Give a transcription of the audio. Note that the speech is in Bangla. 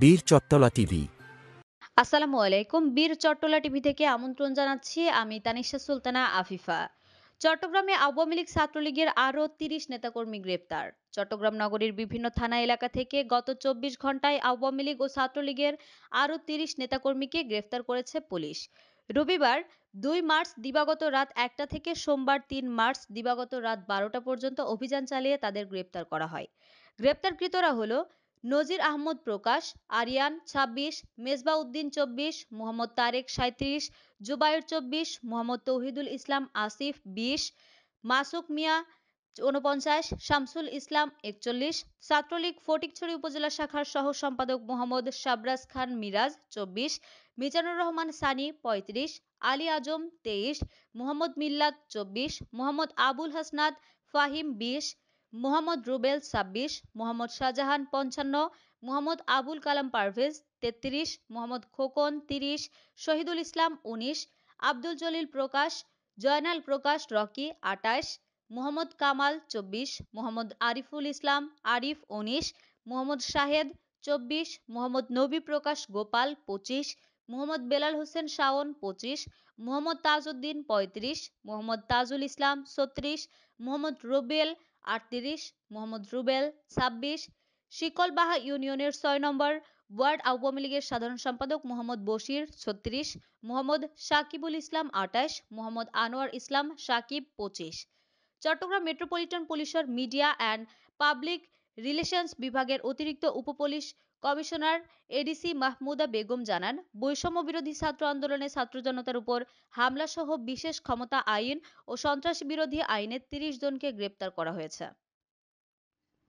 বীর চট্টলা টিভি। আসসালামু আলাইকুম। বীর চট্টলা টিভি থেকে আমন্ত্রণ জানাচ্ছি। আমি তানিশা সুলতানা আফিফা। চট্টগ্রামে আওয়ামী লীগ ছাত্রলীগের আরও ৩০ নেতাকর্মী গ্রেপ্তার। চট্টগ্রাম নগরীর বিভিন্ন থানা এলাকা থেকে গত ২৪ ঘন্টায় আওয়ামী লীগ ও ছাত্রলীগের আরও ৩০ নেতাকর্মীকে গ্রেফতার করেছে পুলিশ। রবিবার ২ মার্চ দিবাগত রাত ১টা থেকে সোমবার ৩ মার্চ দিবাগত রাত ১২টা পর্যন্ত অভিযান চালিয়ে তাদের গ্রেপ্তার করা হয়। গ্রেপ্তারকৃতরা হলো নজির আহমদ প্রকাশ, আরিয়ান ২৬, মেজবাউদ্দিন ২৪, মোহাম্মদ তারেক ৩৭, জুবায়ের ২৪, মোহাম্মদ তৌহিদুল ইসলাম আসিফ ২০, মাসুক মিয়া ৪৯, শামসুল ইসলাম ৪১, ছাত্রলীগ ফটিকছড়ি উপজেলা শাখার সহ সম্পাদক মোহাম্মদ শাবরাজ খান মিরাজ ২৪, মিজানুর রহমান সানি ৩৫, আলী আজম ২৩, মোহাম্মদ মিল্লাত ২৪, মোহাম্মদ আবুল হাসনাত ফাহিম ২০, মোহাম্মদ রুবেল ২৬, মোহাম্মদ শাহজাহান ৫৫, মোহাম্মদ আবুল কালাম পারভেজ ৩৩, মোহাম্মদ খোকন ৩০, শহীদুল ইসলাম ১৯, আব্দুল জলিল প্রকাশ, জয়নাল প্রকাশ রকি ২৮, মোহাম্মদ কামাল ২৪, মোহাম্মদ আরিফুল ইসলাম আরিফ ১৯, মোহাম্মদ শাহেদ ২৪, মোহাম্মদ নবী প্রকাশ গোপাল ২৫, মোহাম্মদ বেলাল হোসেন শাওন ২৫, মোহাম্মদ তাজউদ্দিন ৩৫, মোহাম্মদ তাজুল ইসলাম ৩৬, মোহাম্মদ রুবেল ৩৮, মোহাম্মদ রুবেল ২৬, শিকলবাহা ইউনিয়নের ৬ নম্বর ওয়ার্ড আওয়ামী লীগের সাধারণ সম্পাদক মোহাম্মদ বশির ৩৬, মোহাম্মদ সাকিবুল ইসলাম ২৮, মোহাম্মদ আনোয়ার ইসলাম সাকিব ২৫। চট্টগ্রাম মেট্রোপলিটন পুলিশের মিডিয়া অ্যান্ড পাবলিক রিলেশনস বিভাগের অতিরিক্ত উপপুলিশ কমিশনার এডিসি মাহমুদা বেগম জানান, বৈষম্য বিরোধী ছাত্র আন্দোলনে ছাত্র জনতার উপর হামলাসহ বিশেষ ক্ষমতা আইন ও সন্ত্রাস বিরোধী আইনে ৩০ জনকে গ্রেপ্তার করা হয়েছে।